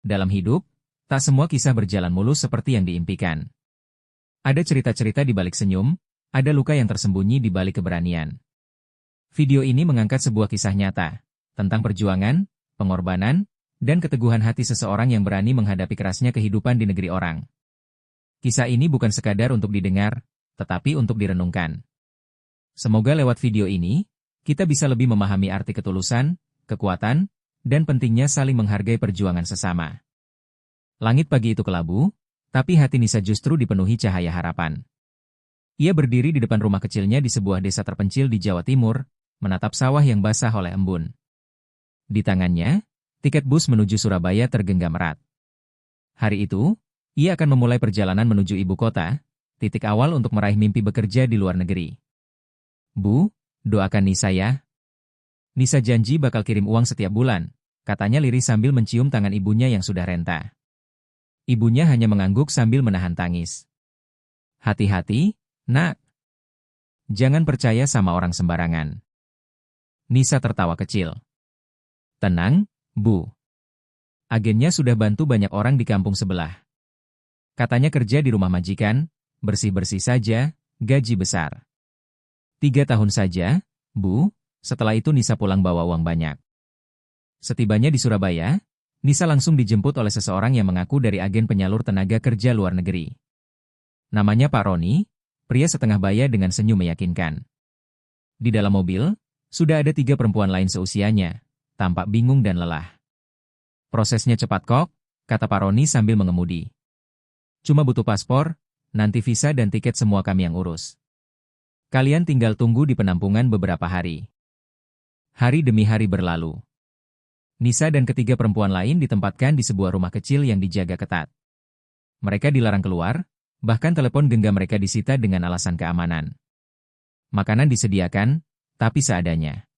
Dalam hidup, tak semua kisah berjalan mulus seperti yang diimpikan. Ada cerita-cerita di balik senyum, ada luka yang tersembunyi di balik keberanian. Video ini mengangkat sebuah kisah nyata tentang perjuangan, pengorbanan, dan keteguhan hati seseorang yang berani menghadapi kerasnya kehidupan di negeri orang. Kisah ini bukan sekadar untuk didengar, tetapi untuk direnungkan. Semoga lewat video ini, kita bisa lebih memahami arti ketulusan, kekuatan, dan pentingnya saling menghargai perjuangan sesama. Langit pagi itu kelabu, tapi hati Nisa justru dipenuhi cahaya harapan. Ia berdiri di depan rumah kecilnya di sebuah desa terpencil di Jawa Timur, menatap sawah yang basah oleh embun. Di tangannya, tiket bus menuju Surabaya tergenggam erat. Hari itu, ia akan memulai perjalanan menuju ibu kota, titik awal untuk meraih mimpi bekerja di luar negeri. Bu, doakan Nisa ya. Nisa janji bakal kirim uang setiap bulan, katanya lirih sambil mencium tangan ibunya yang sudah renta. Ibunya hanya mengangguk sambil menahan tangis. Hati-hati, nak. Jangan percaya sama orang sembarangan. Nisa tertawa kecil. Tenang, Bu. Agennya sudah bantu banyak orang di kampung sebelah. Katanya kerja di rumah majikan, bersih-bersih saja, gaji besar. 3 tahun saja, Bu, setelah itu Nisa pulang bawa uang banyak. Setibanya di Surabaya, Nisa langsung dijemput oleh seseorang yang mengaku dari agen penyalur tenaga kerja luar negeri. Namanya Pak Roni, pria setengah baya dengan senyum meyakinkan. Di dalam mobil, sudah ada 3 perempuan lain seusianya, tampak bingung dan lelah. Prosesnya cepat kok, kata Pak Roni sambil mengemudi. Cuma butuh paspor, nanti visa dan tiket semua kami yang urus. Kalian tinggal tunggu di penampungan beberapa hari. Hari demi hari berlalu. Nisa dan ketiga perempuan lain ditempatkan di sebuah rumah kecil yang dijaga ketat. Mereka dilarang keluar, bahkan telepon genggam mereka disita dengan alasan keamanan. Makanan disediakan, tapi seadanya.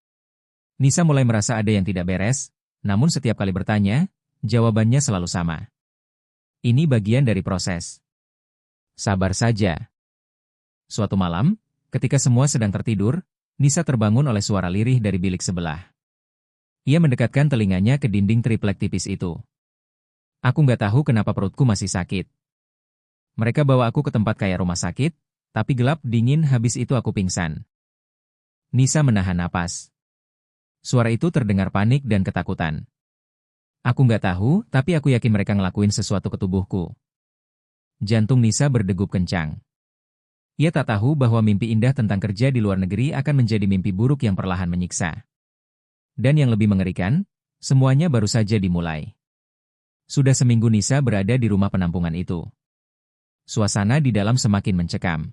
Nisa mulai merasa ada yang tidak beres, namun setiap kali bertanya, jawabannya selalu sama. Ini bagian dari proses. Sabar saja. Suatu malam, ketika semua sedang tertidur, Nisa terbangun oleh suara lirih dari bilik sebelah. Ia mendekatkan telinganya ke dinding triplek tipis itu. Aku nggak tahu kenapa perutku masih sakit. Mereka bawa aku ke tempat kayak rumah sakit, tapi gelap dingin habis itu aku pingsan. Nisa menahan napas. Suara itu terdengar panik dan ketakutan. Aku nggak tahu, tapi aku yakin mereka ngelakuin sesuatu ke tubuhku. Jantung Nisa berdegup kencang. Ia tak tahu bahwa mimpi indah tentang kerja di luar negeri akan menjadi mimpi buruk yang perlahan menyiksa. Dan yang lebih mengerikan, semuanya baru saja dimulai. Sudah seminggu Nisa berada di rumah penampungan itu. Suasana di dalam semakin mencekam.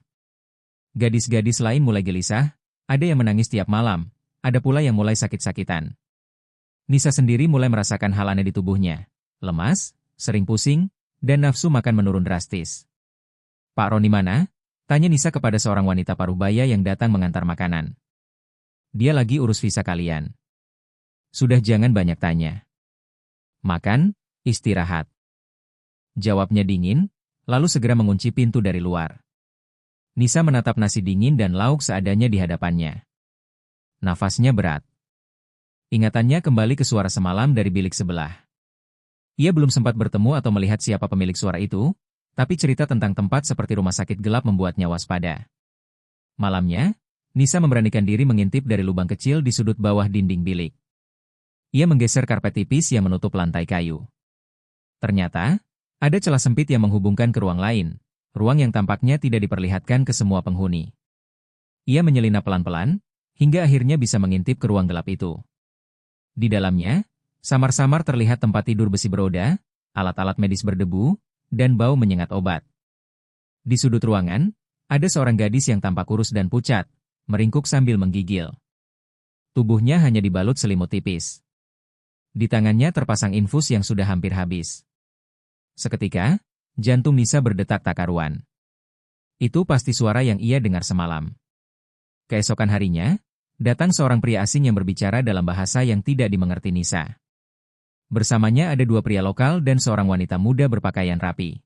Gadis-gadis lain mulai gelisah, ada yang menangis tiap malam, ada pula yang mulai sakit-sakitan. Nisa sendiri mulai merasakan hal aneh di tubuhnya. Lemas, sering pusing, dan nafsu makan menurun drastis. Pak Roni mana? Tanya Nisa kepada seorang wanita parubaya yang datang mengantar makanan. Dia lagi urus visa kalian. Sudah jangan banyak tanya. Makan, istirahat. Jawabnya dingin, lalu segera mengunci pintu dari luar. Nisa menatap nasi dingin dan lauk seadanya di hadapannya. Nafasnya berat. Ingatannya kembali ke suara semalam dari bilik sebelah. Ia belum sempat bertemu atau melihat siapa pemilik suara itu, tapi cerita tentang tempat seperti rumah sakit gelap membuatnya waspada. Malamnya, Nisa memberanikan diri mengintip dari lubang kecil di sudut bawah dinding bilik. Ia menggeser karpet tipis yang menutup lantai kayu. Ternyata, ada celah sempit yang menghubungkan ke ruang lain, ruang yang tampaknya tidak diperlihatkan ke semua penghuni. Ia menyelinap pelan-pelan, hingga akhirnya bisa mengintip ke ruang gelap itu. Di dalamnya, samar-samar terlihat tempat tidur besi beroda, alat-alat medis berdebu, dan bau menyengat obat. Di sudut ruangan, ada seorang gadis yang tampak kurus dan pucat, meringkuk sambil menggigil. Tubuhnya hanya dibalut selimut tipis. Di tangannya terpasang infus yang sudah hampir habis. Seketika, jantung Nisa berdetak tak karuan. Itu pasti suara yang ia dengar semalam. Keesokan harinya, datang seorang pria asing yang berbicara dalam bahasa yang tidak dimengerti Nisa. Bersamanya ada 2 pria lokal dan seorang wanita muda berpakaian rapi.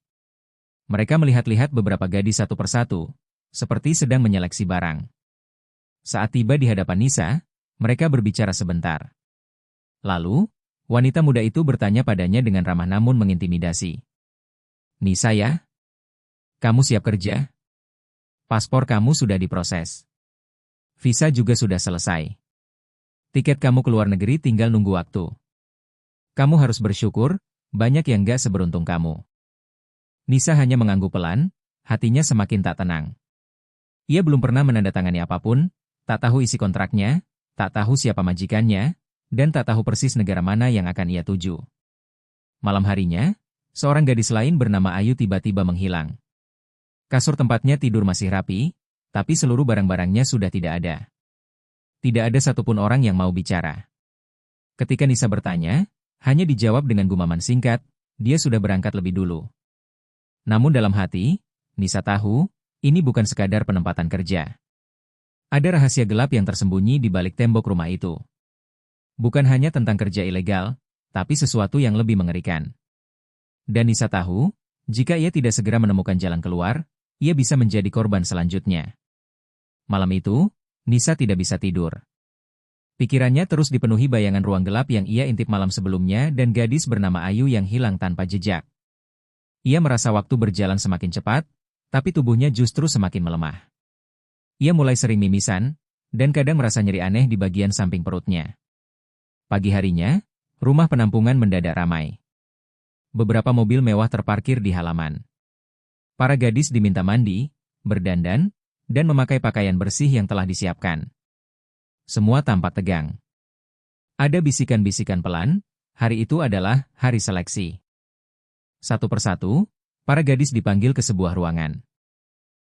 Mereka melihat-lihat beberapa gadis satu persatu, seperti sedang menyeleksi barang. Saat tiba di hadapan Nisa, mereka berbicara sebentar. Lalu, Wanita muda itu bertanya padanya dengan ramah namun mengintimidasi. Nisa ya? Kamu siap kerja? Paspor kamu sudah diproses. Visa juga sudah selesai. Tiket kamu ke luar negeri tinggal nunggu waktu. Kamu harus bersyukur, banyak yang gak seberuntung kamu. Nisa hanya mengangguk pelan, hatinya semakin tak tenang. Ia belum pernah menandatangani apapun, tak tahu isi kontraknya, tak tahu siapa majikannya, dan tak tahu persis negara mana yang akan ia tuju. Malam harinya, seorang gadis lain bernama Ayu tiba-tiba menghilang. Kasur tempatnya tidur masih rapi, tapi seluruh barang-barangnya sudah tidak ada. Tidak ada satupun orang yang mau bicara. Ketika Nisa bertanya, hanya dijawab dengan gumaman singkat, dia sudah berangkat lebih dulu. Namun dalam hati, Nisa tahu, ini bukan sekadar penempatan kerja. Ada rahasia gelap yang tersembunyi di balik tembok rumah itu. Bukan hanya tentang kerja ilegal, tapi sesuatu yang lebih mengerikan. Dan Nisa tahu, jika ia tidak segera menemukan jalan keluar, ia bisa menjadi korban selanjutnya. Malam itu, Nisa tidak bisa tidur. Pikirannya terus dipenuhi bayangan ruang gelap yang ia intip malam sebelumnya dan gadis bernama Ayu yang hilang tanpa jejak. Ia merasa waktu berjalan semakin cepat, tapi tubuhnya justru semakin melemah. Ia mulai sering mimisan, dan kadang merasa nyeri aneh di bagian samping perutnya. Pagi harinya, rumah penampungan mendadak ramai. Beberapa mobil mewah terparkir di halaman. Para gadis diminta mandi, berdandan, dan memakai pakaian bersih yang telah disiapkan. Semua tampak tegang. Ada bisikan-bisikan pelan, hari itu adalah hari seleksi. Satu persatu, para gadis dipanggil ke sebuah ruangan.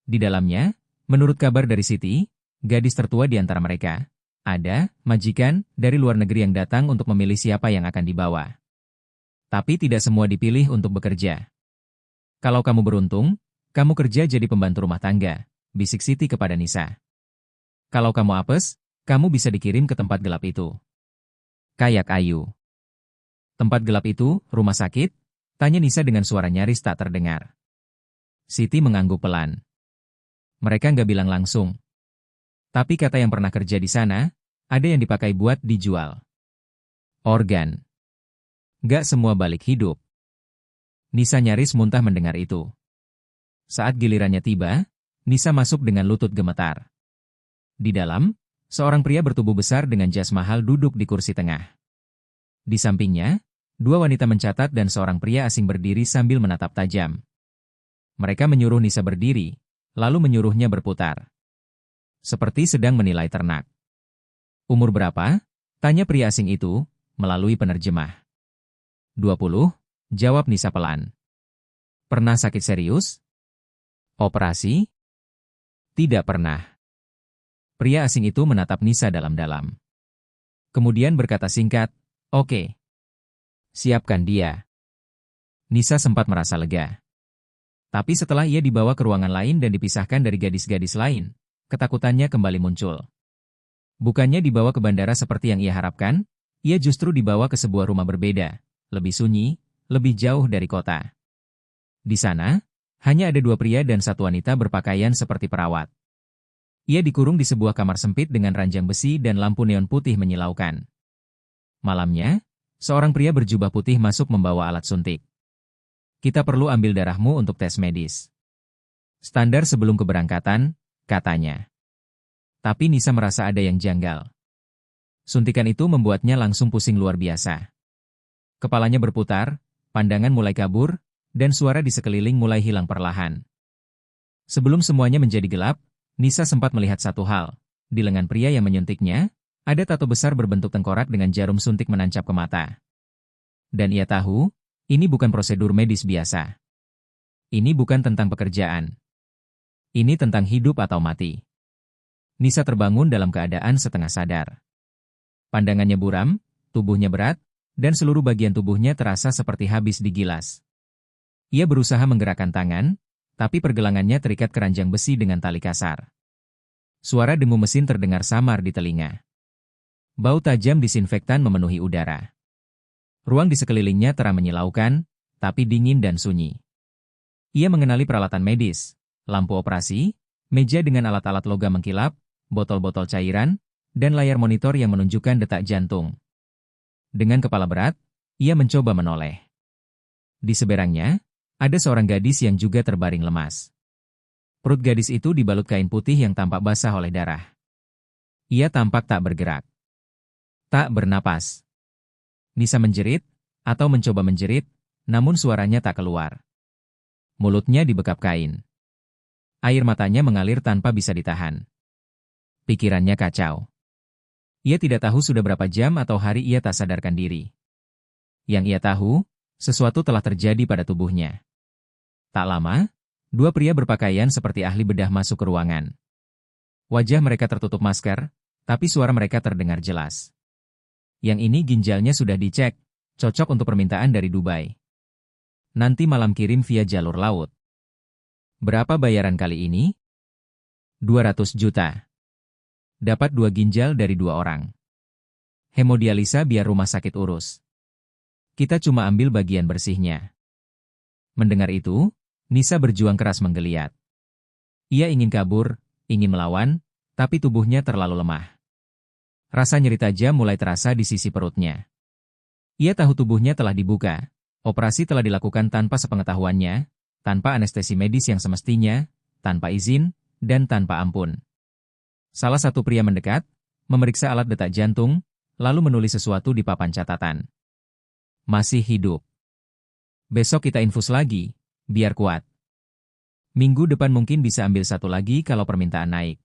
Di dalamnya, menurut kabar dari Siti, gadis tertua di antara mereka, ada majikan dari luar negeri yang datang untuk memilih siapa yang akan dibawa. Tapi tidak semua dipilih untuk bekerja. Kalau kamu beruntung, kamu kerja jadi pembantu rumah tangga, bisik Siti kepada Nisa. Kalau kamu apes, kamu bisa dikirim ke tempat gelap itu. Kayak Ayu. Tempat gelap itu, rumah sakit? Tanya Nisa dengan suara nyaris tak terdengar. Siti mengangguk pelan. Mereka nggak bilang langsung. Tapi kata yang pernah kerja di sana, ada yang dipakai buat dijual. Organ. Nggak semua balik hidup. Nisa nyaris muntah mendengar itu. Saat gilirannya tiba, Nisa masuk dengan lutut gemetar. Di dalam, seorang pria bertubuh besar dengan jas mahal duduk di kursi tengah. Di sampingnya, dua wanita mencatat dan seorang pria asing berdiri sambil menatap tajam. Mereka menyuruh Nisa berdiri, lalu menyuruhnya berputar. Seperti sedang menilai ternak. Umur berapa? Tanya pria asing itu, melalui penerjemah. 20, jawab Nisa pelan. Pernah sakit serius? Operasi? Tidak pernah. Pria asing itu menatap Nisa dalam-dalam. Kemudian berkata singkat, oke. Siapkan dia. Nisa sempat merasa lega. Tapi setelah ia dibawa ke ruangan lain dan dipisahkan dari gadis-gadis lain, ketakutannya kembali muncul. Bukannya dibawa ke bandara seperti yang ia harapkan, ia justru dibawa ke sebuah rumah berbeda, lebih sunyi, lebih jauh dari kota. Di sana, hanya ada dua pria dan satu wanita berpakaian seperti perawat. Ia dikurung di sebuah kamar sempit dengan ranjang besi dan lampu neon putih menyilaukan. Malamnya, seorang pria berjubah putih masuk membawa alat suntik. Kita perlu ambil darahmu untuk tes medis. Standar sebelum keberangkatan, katanya. Tapi Nisa merasa ada yang janggal. Suntikan itu membuatnya langsung pusing luar biasa. Kepalanya berputar, pandangan mulai kabur, dan suara di sekeliling mulai hilang perlahan. Sebelum semuanya menjadi gelap, Nisa sempat melihat satu hal. Di lengan pria yang menyuntiknya, ada tato besar berbentuk tengkorak dengan jarum suntik menancap ke mata. Dan ia tahu, ini bukan prosedur medis biasa. Ini bukan tentang pekerjaan. Ini tentang hidup atau mati. Nisa terbangun dalam keadaan setengah sadar. Pandangannya buram, tubuhnya berat, dan seluruh bagian tubuhnya terasa seperti habis digilas. Ia berusaha menggerakkan tangan, tapi pergelangannya terikat keranjang besi dengan tali kasar. Suara dengung mesin terdengar samar di telinga. Bau tajam disinfektan memenuhi udara. Ruang di sekelilingnya terang menyilaukan, tapi dingin dan sunyi. Ia mengenali peralatan medis, lampu operasi, meja dengan alat-alat logam mengkilap, botol-botol cairan, dan layar monitor yang menunjukkan detak jantung. Dengan kepala berat, Ia mencoba menoleh. Di seberangnya, ada seorang gadis yang juga terbaring lemas. Perut gadis itu dibalut kain putih yang tampak basah oleh darah. Ia tampak tak bergerak. Tak bernapas. Nisa menjerit, atau mencoba menjerit, namun suaranya tak keluar. Mulutnya dibekap kain. Air matanya mengalir tanpa bisa ditahan. Pikirannya kacau. Ia tidak tahu sudah berapa jam atau hari ia tak sadarkan diri. Yang ia tahu, sesuatu telah terjadi pada tubuhnya. Tak lama, dua pria berpakaian seperti ahli bedah masuk ke ruangan. Wajah mereka tertutup masker, tapi suara mereka terdengar jelas. Yang ini ginjalnya sudah dicek, cocok untuk permintaan dari Dubai. Nanti malam kirim via jalur laut. Berapa bayaran kali ini? 200 juta. Dapat 2 ginjal dari 2 orang. Hemodialisa biar rumah sakit urus. Kita cuma ambil bagian bersihnya. Mendengar itu, Nisa berjuang keras menggeliat. Ia ingin kabur, ingin melawan, tapi tubuhnya terlalu lemah. Rasa nyeri tajam mulai terasa di sisi perutnya. Ia tahu tubuhnya telah dibuka, operasi telah dilakukan tanpa sepengetahuannya, tanpa anestesi medis yang semestinya, tanpa izin, dan tanpa ampun. Salah satu pria mendekat, memeriksa alat detak jantung, lalu menulis sesuatu di papan catatan. Masih hidup. Besok kita infus lagi, biar kuat. Minggu depan mungkin bisa ambil satu lagi kalau permintaan naik.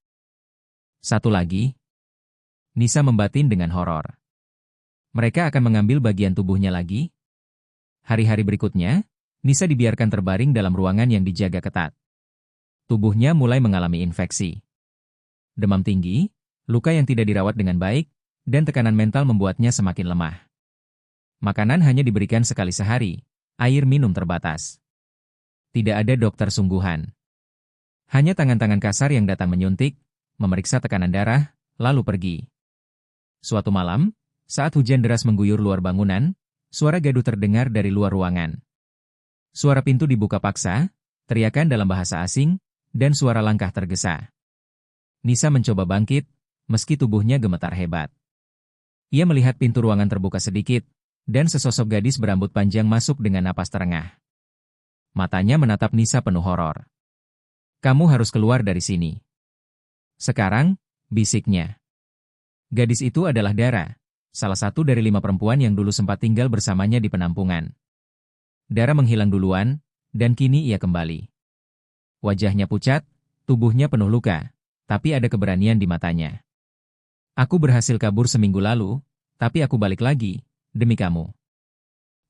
Satu lagi? Nisa membatin dengan horor. Mereka akan mengambil bagian tubuhnya lagi? Hari-hari berikutnya, Nisa dibiarkan terbaring dalam ruangan yang dijaga ketat. Tubuhnya mulai mengalami infeksi. Demam tinggi, luka yang tidak dirawat dengan baik, dan tekanan mental membuatnya semakin lemah. Makanan hanya diberikan sekali sehari, air minum terbatas. Tidak ada dokter sungguhan. Hanya tangan-tangan kasar yang datang menyuntik, memeriksa tekanan darah, lalu pergi. Suatu malam, saat hujan deras mengguyur luar bangunan, suara gaduh terdengar dari luar ruangan. Suara pintu dibuka paksa, teriakan dalam bahasa asing, dan suara langkah tergesa. Nisa mencoba bangkit, meski tubuhnya gemetar hebat. Ia melihat pintu ruangan terbuka sedikit, dan sesosok gadis berambut panjang masuk dengan napas terengah. Matanya menatap Nisa penuh horor. Kamu harus keluar dari sini. Sekarang, bisiknya. Gadis itu adalah Dara, salah satu dari 5 perempuan yang dulu sempat tinggal bersamanya di penampungan. Dara menghilang duluan, dan kini ia kembali. Wajahnya pucat, tubuhnya penuh luka, tapi ada keberanian di matanya. Aku berhasil kabur seminggu lalu, tapi aku balik lagi, demi kamu.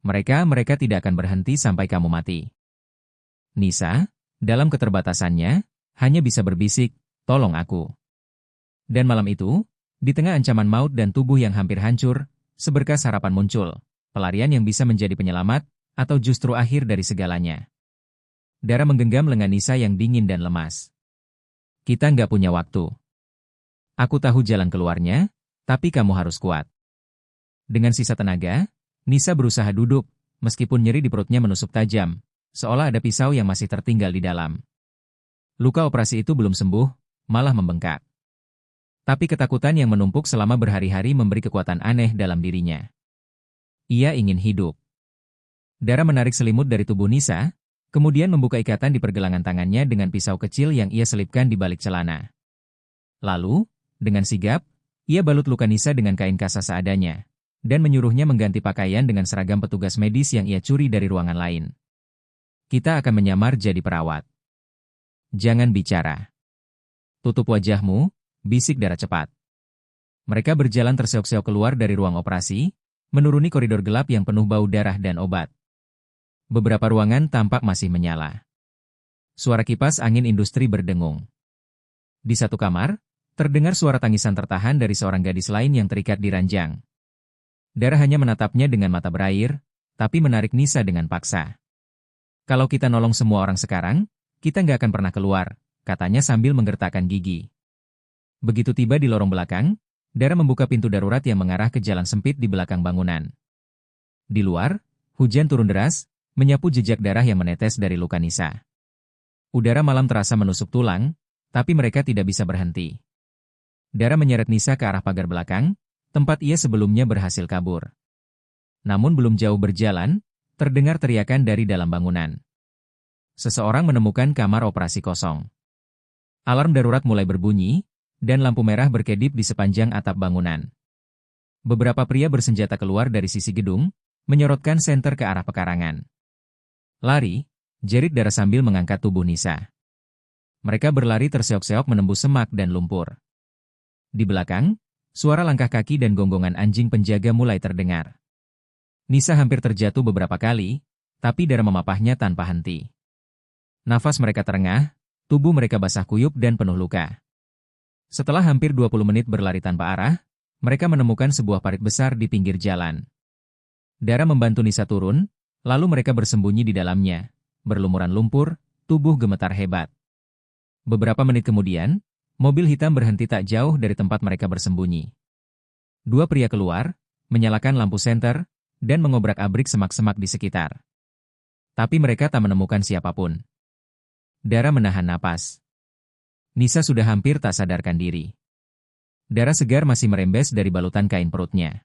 Mereka tidak akan berhenti sampai kamu mati. Nisa, dalam keterbatasannya, hanya bisa berbisik, tolong aku. Dan malam itu, di tengah ancaman maut dan tubuh yang hampir hancur, seberkas harapan muncul, pelarian yang bisa menjadi penyelamat, atau justru akhir dari segalanya. Dara menggenggam lengan Nisa yang dingin dan lemas. Kita nggak punya waktu. Aku tahu jalan keluarnya, tapi kamu harus kuat. Dengan sisa tenaga, Nisa berusaha duduk, meskipun nyeri di perutnya menusuk tajam, seolah ada pisau yang masih tertinggal di dalam. Luka operasi itu belum sembuh, malah membengkak. Tapi ketakutan yang menumpuk selama berhari-hari memberi kekuatan aneh dalam dirinya. Ia ingin hidup. Dara menarik selimut dari tubuh Nisa, kemudian membuka ikatan di pergelangan tangannya dengan pisau kecil yang ia selipkan di balik celana. Lalu, dengan sigap, ia balut luka Nisa dengan kain kasa seadanya, dan menyuruhnya mengganti pakaian dengan seragam petugas medis yang ia curi dari ruangan lain. Kita akan menyamar jadi perawat. Jangan bicara. Tutup wajahmu, bisik Dara cepat. Mereka berjalan terseok-seok keluar dari ruang operasi, menuruni koridor gelap yang penuh bau darah dan obat. Beberapa ruangan tampak masih menyala. Suara kipas angin industri berdengung. Di satu kamar, terdengar suara tangisan tertahan dari seorang gadis lain yang terikat di ranjang. Dara hanya menatapnya dengan mata berair, tapi menarik Nisa dengan paksa. Kalau kita nolong semua orang sekarang, kita nggak akan pernah keluar, katanya sambil menggertakkan gigi. Begitu tiba di lorong belakang, Dara membuka pintu darurat yang mengarah ke jalan sempit di belakang bangunan. Di luar, hujan turun deras, menyapu jejak darah yang menetes dari luka Nisa. Udara malam terasa menusuk tulang, tapi mereka tidak bisa berhenti. Dara menyeret Nisa ke arah pagar belakang, tempat ia sebelumnya berhasil kabur. Namun belum jauh berjalan, terdengar teriakan dari dalam bangunan. Seseorang menemukan kamar operasi kosong. Alarm darurat mulai berbunyi, dan lampu merah berkedip di sepanjang atap bangunan. Beberapa pria bersenjata keluar dari sisi gedung, menyorotkan senter ke arah pekarangan. Lari, jerit Dara sambil mengangkat tubuh Nisa. Mereka berlari terseok-seok menembus semak dan lumpur. Di belakang, suara langkah kaki dan gonggongan anjing penjaga mulai terdengar. Nisa hampir terjatuh beberapa kali, tapi Dara memapahnya tanpa henti. Nafas mereka terengah, tubuh mereka basah kuyup dan penuh luka. Setelah hampir 20 menit berlari tanpa arah, mereka menemukan sebuah parit besar di pinggir jalan. Dara membantu Nisa turun, lalu mereka bersembunyi di dalamnya, berlumuran lumpur, tubuh gemetar hebat. Beberapa menit kemudian, mobil hitam berhenti tak jauh dari tempat mereka bersembunyi. Dua pria keluar, menyalakan lampu senter, dan mengobrak-abrik semak-semak di sekitar. Tapi mereka tak menemukan siapapun. Dara menahan napas. Nisa sudah hampir tak sadarkan diri. Darah segar masih merembes dari balutan kain perutnya.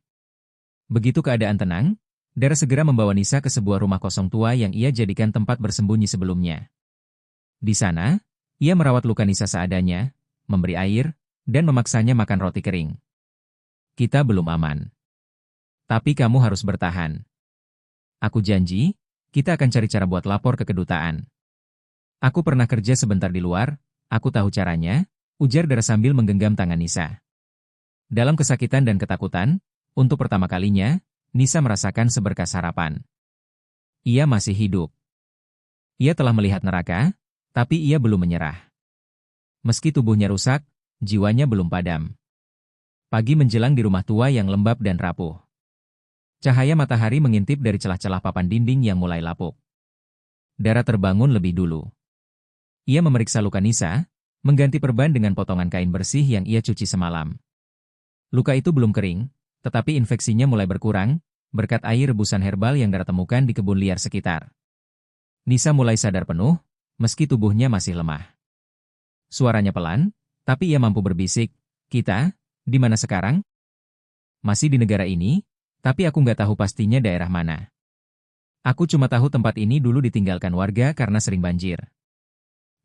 Begitu keadaan tenang, Dara segera membawa Nisa ke sebuah rumah kosong tua yang ia jadikan tempat bersembunyi sebelumnya. Di sana, ia merawat luka Nisa seadanya, memberi air, dan memaksanya makan roti kering. Kita belum aman. Tapi kamu harus bertahan. Aku janji, kita akan cari cara buat lapor ke kedutaan. Aku pernah kerja sebentar di luar, aku tahu caranya, ujar Dara sambil menggenggam tangan Nisa. Dalam kesakitan dan ketakutan, untuk pertama kalinya, Nisa merasakan seberkas harapan. Ia masih hidup. Ia telah melihat neraka, tapi ia belum menyerah. Meski tubuhnya rusak, jiwanya belum padam. Pagi menjelang di rumah tua yang lembab dan rapuh. Cahaya matahari mengintip dari celah-celah papan dinding yang mulai lapuk. Dara terbangun lebih dulu. Ia memeriksa luka Nisa, mengganti perban dengan potongan kain bersih yang ia cuci semalam. Luka itu belum kering, tetapi infeksinya mulai berkurang, berkat air rebusan herbal yang Dara temukan di kebun liar sekitar. Nisa mulai sadar penuh, meski tubuhnya masih lemah. Suaranya pelan, tapi ia mampu berbisik, "Kita, di mana sekarang?" "Masih di negara ini, tapi aku nggak tahu pastinya daerah mana. Aku cuma tahu tempat ini dulu ditinggalkan warga karena sering banjir.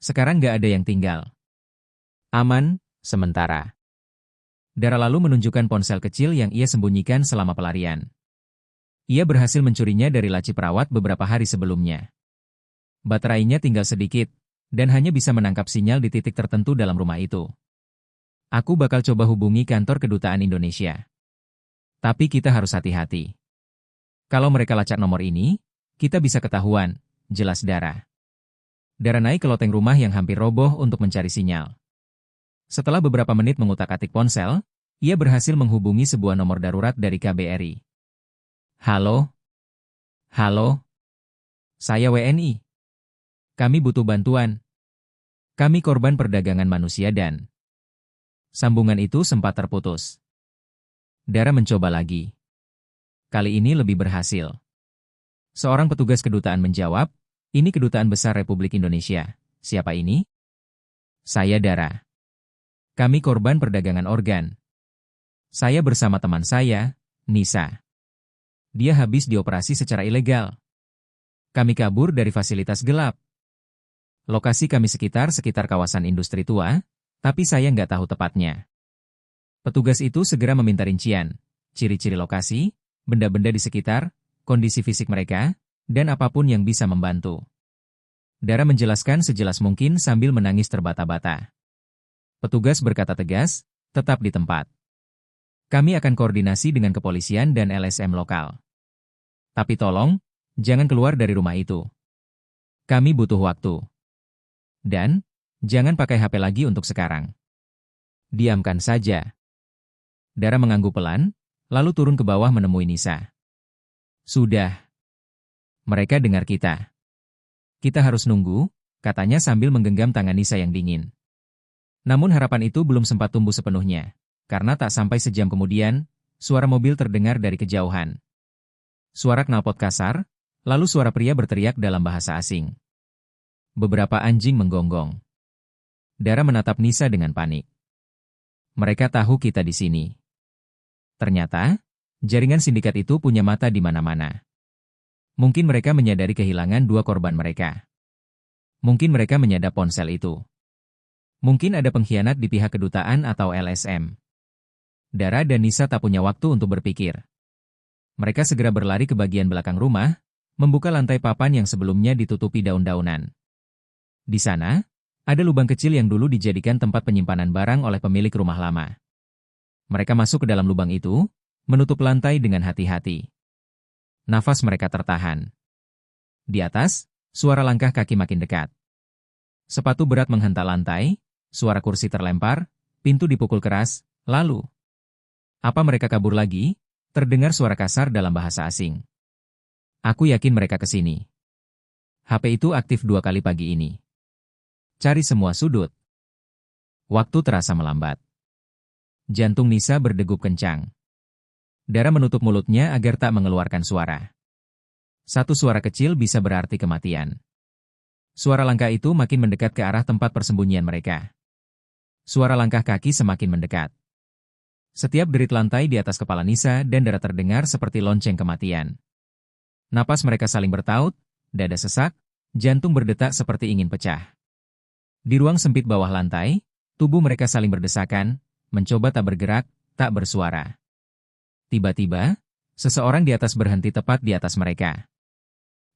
Sekarang nggak ada yang tinggal. Aman, sementara." Dara lalu menunjukkan ponsel kecil yang ia sembunyikan selama pelarian. Ia berhasil mencurinya dari laci perawat beberapa hari sebelumnya. Baterainya tinggal sedikit, dan hanya bisa menangkap sinyal di titik tertentu dalam rumah itu. Aku bakal coba hubungi kantor kedutaan Indonesia. Tapi kita harus hati-hati. Kalau mereka lacak nomor ini, kita bisa ketahuan, jelas Dara. Dara naik ke loteng rumah yang hampir roboh untuk mencari sinyal. Setelah beberapa menit mengutak-atik ponsel, ia berhasil menghubungi sebuah nomor darurat dari KBRI. "Halo? Halo? Saya WNI. Kami butuh bantuan. Kami korban perdagangan manusia dan..." Sambungan itu sempat terputus. Dara mencoba lagi. Kali ini lebih berhasil. Seorang petugas kedutaan menjawab, "Ini Kedutaan Besar Republik Indonesia. Siapa ini?" "Saya Dara. Kami korban perdagangan organ. Saya bersama teman saya, Nisa. Dia habis dioperasi secara ilegal. Kami kabur dari fasilitas gelap. Lokasi kami sekitar kawasan industri tua, tapi saya nggak tahu tepatnya." Petugas itu segera meminta rincian, ciri-ciri lokasi, benda-benda di sekitar, kondisi fisik mereka, dan apapun yang bisa membantu. Dara menjelaskan sejelas mungkin sambil menangis terbata-bata. Petugas berkata tegas, "Tetap di tempat. Kami akan koordinasi dengan kepolisian dan LSM lokal. Tapi tolong, jangan keluar dari rumah itu. Kami butuh waktu. Dan, jangan pakai HP lagi untuk sekarang. Diamkan saja." Dara mengangguk pelan, lalu turun ke bawah menemui Nisa. "Sudah. Mereka dengar kita. Kita harus nunggu," katanya sambil menggenggam tangan Nisa yang dingin. Namun harapan itu belum sempat tumbuh sepenuhnya, karena tak sampai sejam kemudian, suara mobil terdengar dari kejauhan. Suara knalpot kasar, lalu suara pria berteriak dalam bahasa asing. Beberapa anjing menggonggong. Dara menatap Nisa dengan panik. "Mereka tahu kita di sini." Ternyata, Jaringan sindikat itu punya mata di mana-mana. Mungkin mereka menyadari kehilangan dua korban mereka. Mungkin mereka menyadap ponsel itu. Mungkin ada pengkhianat di pihak kedutaan atau LSM. Dara dan Nisa tak punya waktu untuk berpikir. Mereka segera berlari ke bagian belakang rumah, membuka lantai papan yang sebelumnya ditutupi daun-daunan. Di sana, ada lubang kecil yang dulu dijadikan tempat penyimpanan barang oleh pemilik rumah lama. Mereka masuk ke dalam lubang itu, menutup lantai dengan hati-hati. Nafas mereka tertahan. Di atas, suara langkah kaki makin dekat. Sepatu berat menghentak lantai, suara kursi terlempar, pintu dipukul keras, lalu... Apa mereka kabur lagi? Terdengar suara kasar dalam bahasa asing. Aku yakin mereka ke sini. HP itu aktif 2 kali pagi ini. Cari semua sudut. Waktu terasa melambat. Jantung Nisa berdegup kencang. Dara menutup mulutnya agar tak mengeluarkan suara. Satu suara kecil bisa berarti kematian. Suara langkah itu makin mendekat ke arah tempat persembunyian mereka. Suara langkah kaki semakin mendekat. Setiap derit lantai di atas kepala Nisa dan Dara terdengar seperti lonceng kematian. Napas mereka saling bertaut, dada sesak, jantung berdetak seperti ingin pecah. Di ruang sempit bawah lantai, tubuh mereka saling berdesakan, mencoba tak bergerak, tak bersuara. Tiba-tiba, seseorang di atas berhenti tepat di atas mereka.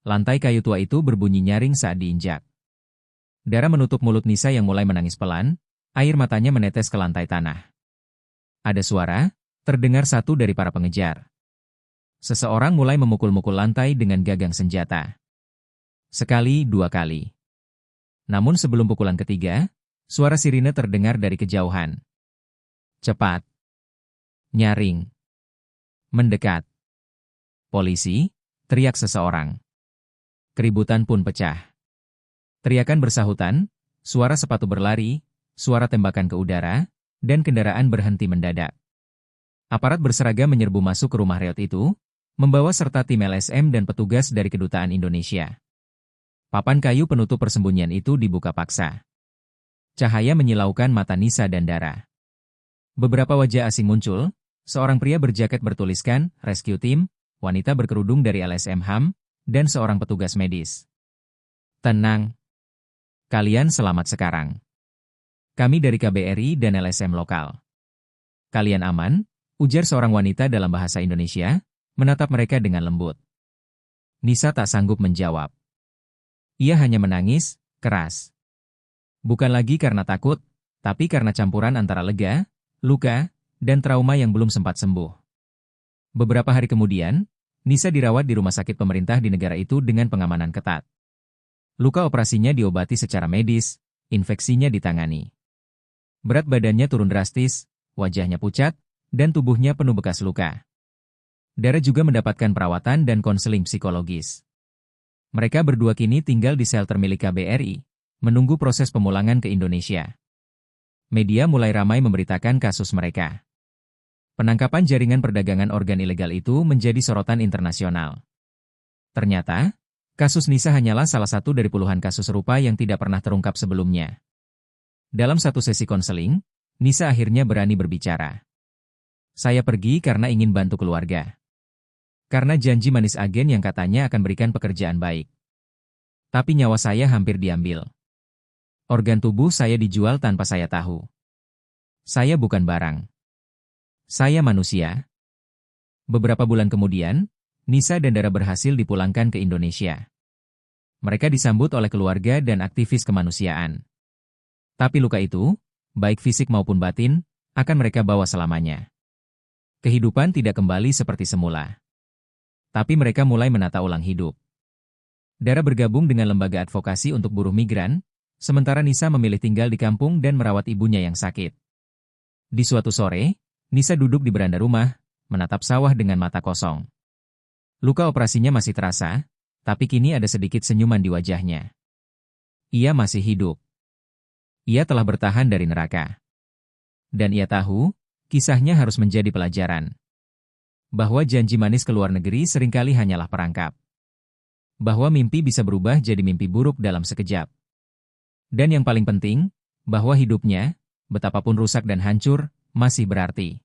Lantai kayu tua itu berbunyi nyaring saat diinjak. Dara menutup mulut Nisa yang mulai menangis pelan, air matanya menetes ke lantai tanah. Ada suara, terdengar satu dari para pengejar. Seseorang mulai memukul-mukul lantai dengan gagang senjata. Sekali, 2 kali. Namun sebelum pukulan ketiga, suara sirine terdengar dari kejauhan. Cepat. Nyaring. Mendekat. Polisi, teriak seseorang. Keributan pun pecah. Teriakan bersahutan, suara sepatu berlari, suara tembakan ke udara, dan kendaraan berhenti mendadak. Aparat berseragam menyerbu masuk ke rumah reot itu, membawa serta tim LSM dan petugas dari Kedutaan Indonesia. Papan kayu penutup persembunyian itu dibuka paksa. Cahaya menyilaukan mata Nisa dan Dara. Beberapa wajah asing muncul, seorang pria berjaket bertuliskan Rescue Team, wanita berkerudung dari LSM HAM, dan seorang petugas medis. Tenang. Kalian selamat sekarang. Kami dari KBRI dan LSM lokal. Kalian aman? Ujar seorang wanita dalam bahasa Indonesia, menatap mereka dengan lembut. Nisa tak sanggup menjawab. Ia hanya menangis, keras. Bukan lagi karena takut, tapi karena campuran antara lega, luka, dan trauma yang belum sempat sembuh. Beberapa hari kemudian, Nisa dirawat di rumah sakit pemerintah di negara itu dengan pengamanan ketat. Luka operasinya diobati secara medis, infeksinya ditangani. Berat badannya turun drastis, wajahnya pucat, dan tubuhnya penuh bekas luka. Dara juga mendapatkan perawatan dan konseling psikologis. Mereka berdua kini tinggal di shelter milik KBRI, menunggu proses pemulangan ke Indonesia. Media mulai ramai memberitakan kasus mereka. Penangkapan jaringan perdagangan organ ilegal itu menjadi sorotan internasional. Ternyata, kasus Nisa hanyalah salah satu dari puluhan kasus serupa yang tidak pernah terungkap sebelumnya. Dalam satu sesi konseling, Nisa akhirnya berani berbicara. Saya pergi karena ingin bantu keluarga. Karena janji manis agen yang katanya akan berikan pekerjaan baik. Tapi nyawa saya hampir diambil. Organ tubuh saya dijual tanpa saya tahu. Saya bukan barang. Saya manusia. Beberapa bulan kemudian, Nisa dan Dara berhasil dipulangkan ke Indonesia. Mereka disambut oleh keluarga dan aktivis kemanusiaan. Tapi luka itu, baik fisik maupun batin, akan mereka bawa selamanya. Kehidupan tidak kembali seperti semula. Tapi mereka mulai menata ulang hidup. Dara bergabung dengan lembaga advokasi untuk buruh migran, sementara Nisa memilih tinggal di kampung dan merawat ibunya yang sakit. Di suatu sore, Nisa duduk di beranda rumah, menatap sawah dengan mata kosong. Luka operasinya masih terasa, tapi kini ada sedikit senyuman di wajahnya. Ia masih hidup. Ia telah bertahan dari neraka. Dan ia tahu, kisahnya harus menjadi pelajaran. Bahwa janji manis ke luar negeri seringkali hanyalah perangkap. Bahwa mimpi bisa berubah jadi mimpi buruk dalam sekejap. Dan yang paling penting, bahwa hidupnya, betapapun rusak dan hancur, masih berarti.